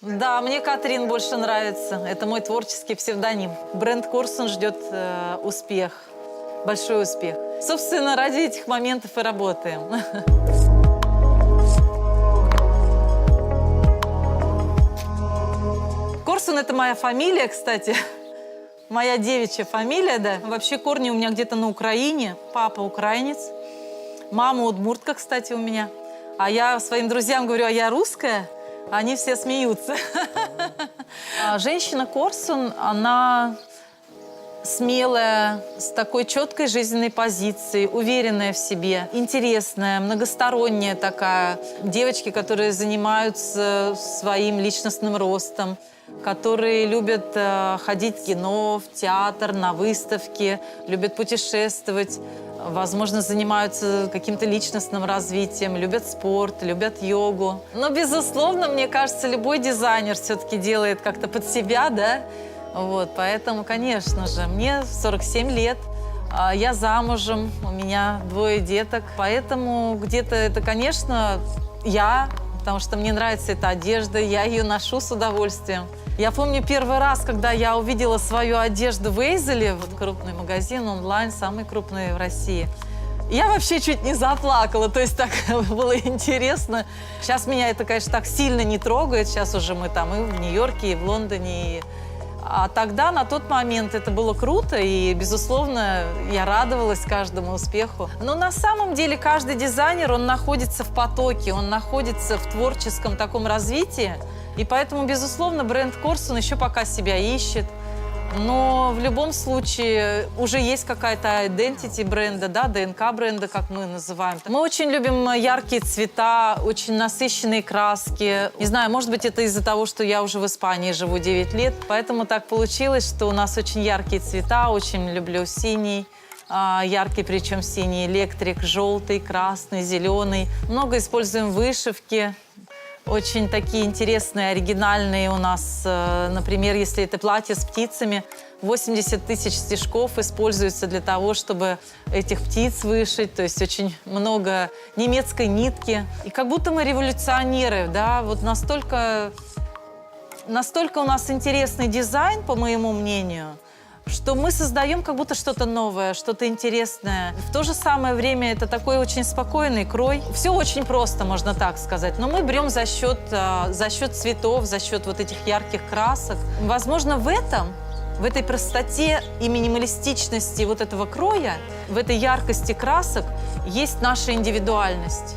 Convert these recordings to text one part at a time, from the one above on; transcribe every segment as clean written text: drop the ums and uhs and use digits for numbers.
Да, мне Катрин больше нравится. Это мой творческий псевдоним. Бренд Корсун ждет успех, большой успех. Собственно, ради этих моментов и работаем. Корсун – это моя фамилия, кстати. Моя девичья фамилия, да. Вообще корни у меня где-то на Украине. Папа украинец. Мама удмуртка, кстати, у меня. А я своим друзьям говорю, а я русская. Они все смеются. Женщина Корсун, она смелая, с такой четкой жизненной позицией, уверенная в себе, интересная, многосторонняя такая. Девочки, которые занимаются своим личностным ростом, которые любят ходить в кино, в театр, на выставки, любят путешествовать, возможно, занимаются каким-то личностным развитием, любят спорт, любят йогу. Но, безусловно, мне кажется, любой дизайнер все-таки делает как-то под себя, да? Вот, поэтому, конечно же, мне 47 лет, я замужем, у меня 2 деток, поэтому где-то это, конечно, я, потому что мне нравится эта одежда, я ее ношу с удовольствием. Я помню первый раз, когда я увидела свою одежду в Эйзеле, вот крупный магазин онлайн, самый крупный в России. Я вообще чуть не заплакала, то есть так было интересно. Сейчас меня это, конечно, так сильно не трогает, сейчас уже мы там и в Нью-Йорке, и в Лондоне. А тогда, на тот момент, это было круто, и, безусловно, я радовалась каждому успеху. Но на самом деле каждый дизайнер, он находится в потоке, он находится в творческом таком развитии. И поэтому, безусловно, бренд Корсун еще пока себя ищет. Но в любом случае уже есть какая-то identity бренда, да, ДНК бренда, как мы называем. Мы очень любим яркие цвета, очень насыщенные краски. Не знаю, может быть, это из-за того, что я уже в Испании живу 9 лет. Поэтому так получилось, что у нас очень яркие цвета, очень люблю синий. Яркий, причем синий электрик, желтый, красный, зеленый. Много используем вышивки. Очень такие интересные, оригинальные у нас. Например, если это платье с птицами, 80 тысяч стежков используется для того, чтобы этих птиц вышить. То есть очень много немецкой нитки. И как будто мы революционеры, да, вот настолько у нас интересный дизайн, по моему мнению, что мы создаем как будто что-то новое, что-то интересное. В то же самое время это такой очень спокойный крой. Все очень просто, можно так сказать. Но мы берем за счет цветов, за счет вот этих ярких красок. Возможно, в этой простоте и минималистичности вот этого кроя, в этой яркости красок есть наша индивидуальность.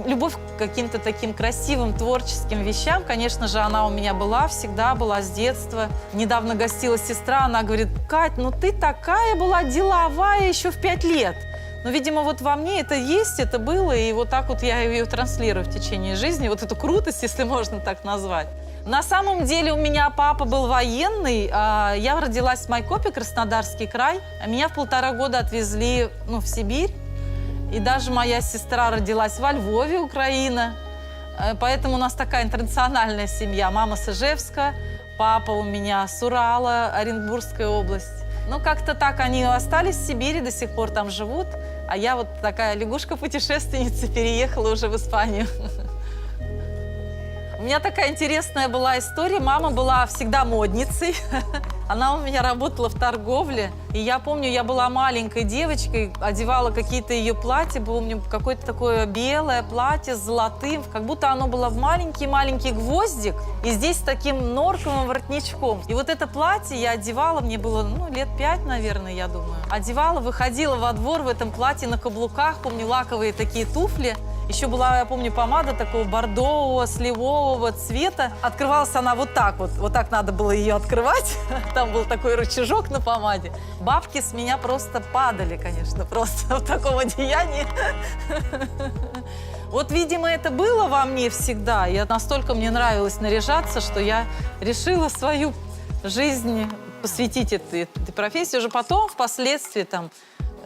Любовь к каким-то таким красивым творческим вещам, конечно же, она у меня была, всегда была с детства. Недавно гостила сестра, она говорит, Кать, ну ты такая была деловая еще в 5 лет. Но, видимо, вот во мне это есть, это было, и вот так вот я ее транслирую в течение жизни, вот эту крутость, если можно так назвать. На самом деле у меня папа был военный, я родилась в Майкопе, Краснодарский край, а меня в 1,5 года отвезли в Сибирь. И даже моя сестра родилась во Львове, Украина. Поэтому у нас такая интернациональная семья. Мама с Ижевска, папа у меня с Урала, Оренбургская область. Ну, как-то так они остались в Сибири, до сих пор там живут. А я вот такая лягушка-путешественница, переехала уже в Испанию. У меня такая интересная была история. Мама была всегда модницей. Она у меня работала в торговле. И я помню, я была маленькой девочкой, одевала какие-то ее платья. Помню, какое-то такое белое платье с золотым. Как будто оно было в маленький-маленький гвоздик. И здесь с таким норковым воротничком. И вот это платье я одевала, мне было, лет 5, наверное, я думаю. Одевала, выходила во двор в этом платье на каблуках. Помню, лаковые такие туфли. Еще была, я помню, помада такого бордового, сливового цвета. Открывалась она вот так вот. Вот так надо было ее открывать. Там был такой рычажок на помаде. Бабки с меня просто падали, конечно, просто в таком одеянии. Вот, видимо, это было во мне всегда. И настолько мне нравилось наряжаться, что я решила свою жизнь посвятить этой профессии. Уже потом, впоследствии,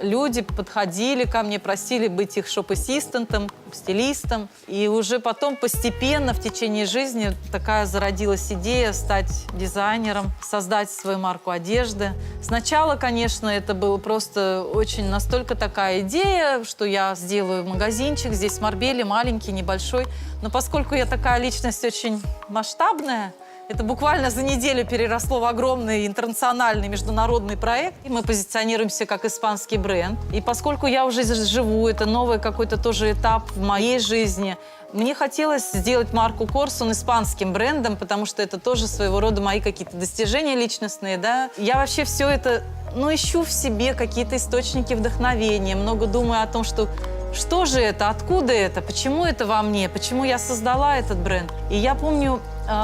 люди подходили ко мне, просили быть их шоп-ассистентом, стилистом. И уже потом постепенно в течение жизни такая зародилась идея стать дизайнером, создать свою марку одежды. Сначала, конечно, это было просто очень настолько такая идея, что я сделаю магазинчик здесь в Марбеле, маленький, небольшой. Но поскольку я такая личность очень масштабная, это буквально за неделю переросло в огромный интернациональный международный проект. И мы позиционируемся как испанский бренд. И поскольку я уже живу, это новый какой-то тоже этап в моей жизни, мне хотелось сделать марку Corsun испанским брендом, потому что это тоже своего рода мои какие-то достижения личностные, да. Я вообще все это, ищу в себе какие-то источники вдохновения, много думаю о том, что же это, откуда это, почему это во мне, почему я создала этот бренд. И я помню,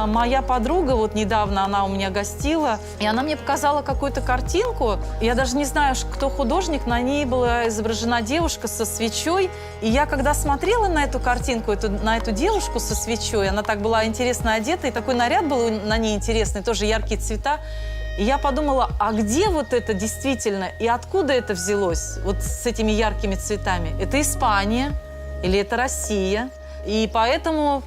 моя подруга, вот недавно она у меня гостила, и она мне показала какую-то картинку. Я даже не знаю, кто художник, на ней была изображена девушка со свечой. И я, когда смотрела на эту картинку, на эту девушку со свечой, она так была интересно одета, и такой наряд был на ней интересный, тоже яркие цвета. И я подумала, а где вот это действительно, и откуда это взялось, вот с этими яркими цветами? Это Испания или это Россия? И поэтому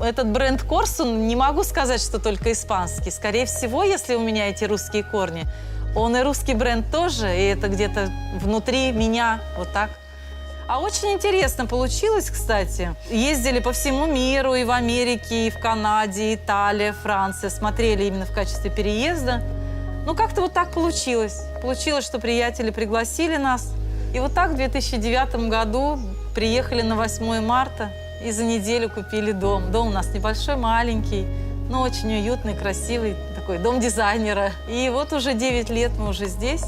этот бренд Corsun, не могу сказать, что только испанский. Скорее всего, если у меня эти русские корни, он и русский бренд тоже, и это где-то внутри меня, вот так. А очень интересно получилось, кстати. Ездили по всему миру, и в Америке, и в Канаде, и Италия, Франция. Смотрели именно в качестве переезда. Как-то вот так получилось. Получилось, что приятели пригласили нас. И вот так в 2009 году приехали на 8 марта и за неделю купили дом. Дом у нас небольшой, маленький, но очень уютный, красивый, такой дом дизайнера. И вот уже 9 лет мы уже здесь.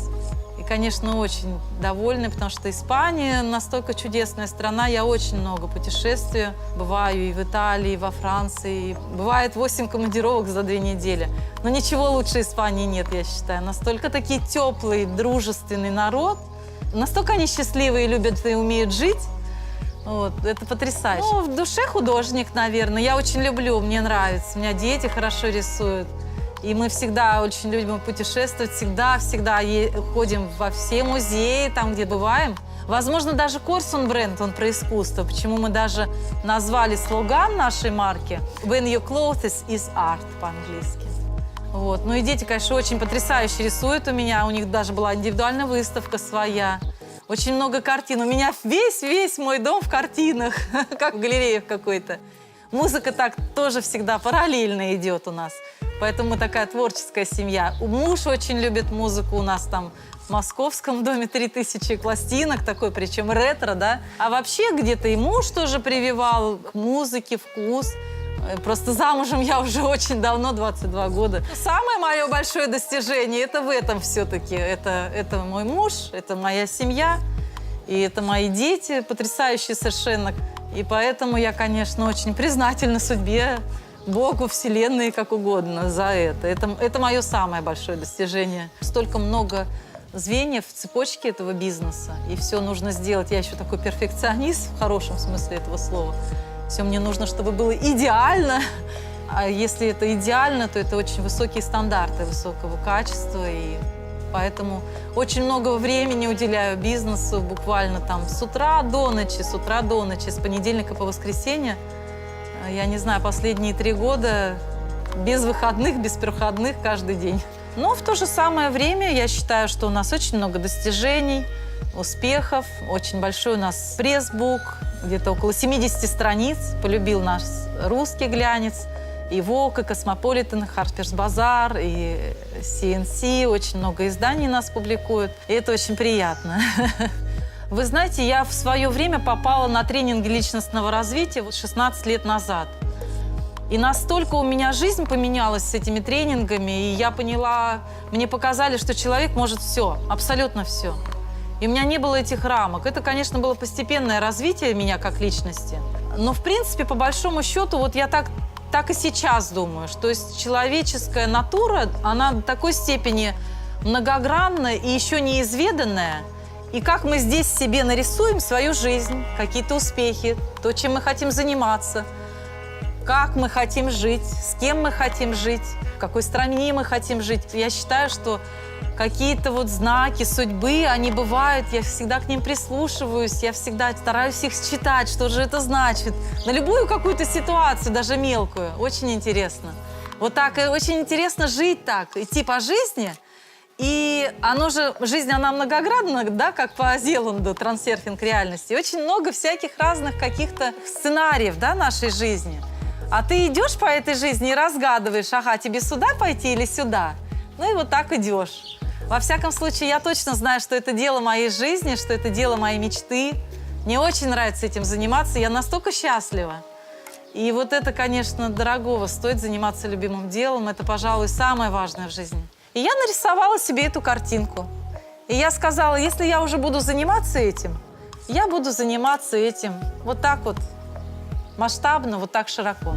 И, конечно, очень довольны, потому что Испания настолько чудесная страна. Я очень много путешествую. Бываю и в Италии, и во Франции. И бывает 8 командировок за 2 недели. Но ничего лучше Испании нет, я считаю. Настолько такие теплый, дружественный народ. Настолько они счастливые, любят и умеют жить. Вот, это потрясающе. В душе художник, наверное. Я очень люблю, мне нравится. У меня дети хорошо рисуют. И мы всегда очень любим путешествовать, всегда ходим во все музеи, там, где бываем. Возможно, даже Corsun бренд, он про искусство. Почему мы даже назвали слоган нашей марки «When your clothes is art» по-английски. Вот. И дети, конечно, очень потрясающе рисуют у меня. У них даже была индивидуальная выставка своя. Очень много картин. У меня весь мой дом в картинах, как в галереях какой-то. Музыка так тоже всегда параллельно идет у нас. Поэтому мы такая творческая семья. Муж очень любит музыку. У нас там в московском доме 3000 пластинок, такой, причем ретро, да. А вообще где-то и муж тоже прививал к музыке вкус. Просто замужем я уже очень давно, 22 года. Самое мое большое достижение – это в этом все-таки. Это мой муж, это моя семья, и это мои дети, потрясающие совершенно. И поэтому я, конечно, очень признательна судьбе, Богу, Вселенной, как угодно, за это. Это мое самое большое достижение. Столько много звеньев в цепочке этого бизнеса, и все нужно сделать. Я еще такой перфекционист в хорошем смысле этого слова. Все мне нужно, чтобы было идеально. А если это идеально, то это очень высокие стандарты высокого качества. И поэтому очень много времени уделяю бизнесу, буквально там с утра до ночи, с понедельника по воскресенье. Я не знаю, последние 3 года без выходных, без проходных каждый день. Но в то же самое время я считаю, что у нас очень много достижений, успехов. Очень большой у нас пресс-бук, где-то около 70 страниц. Полюбил нас русский глянец. И Vogue, и Cosmopolitan, Harper's Bazaar, и CNC. Очень много изданий нас публикуют. И это очень приятно. Вы знаете, я в свое время попала на тренинги личностного развития 16 лет назад. И настолько у меня жизнь поменялась с этими тренингами, и я поняла, мне показали, что человек может все, абсолютно все. И у меня не было этих рамок. Это, конечно, было постепенное развитие меня как личности. Но, в принципе, по большому счету, вот я так и сейчас думаю, что есть человеческая натура, она до такой степени многогранная и еще неизведанная. И как мы здесь себе нарисуем свою жизнь, какие-то успехи, то, чем мы хотим заниматься, как мы хотим жить, с кем мы хотим жить, в какой стране мы хотим жить. Я считаю, что какие-то вот знаки судьбы, они бывают, я всегда к ним прислушиваюсь, я всегда стараюсь их считать, что же это значит. На любую какую-то ситуацию, даже мелкую, очень интересно. Вот так, и очень интересно жить так, идти по жизни. И оно же, жизнь, она многогранна, да, как по Зеланду, трансерфинг реальности. Очень много всяких разных каких-то сценариев, да, нашей жизни. А ты идешь по этой жизни и разгадываешь, ага, тебе сюда пойти или сюда? Ну и вот так идешь. Во всяком случае, я точно знаю, что это дело моей жизни, что это дело моей мечты. Мне очень нравится этим заниматься, я настолько счастлива. И вот это, конечно, дорогого стоит заниматься любимым делом. Это, пожалуй, самое важное в жизни. И я нарисовала себе эту картинку. И я сказала, если я уже буду заниматься этим, я буду заниматься этим вот так вот масштабно, вот так широко.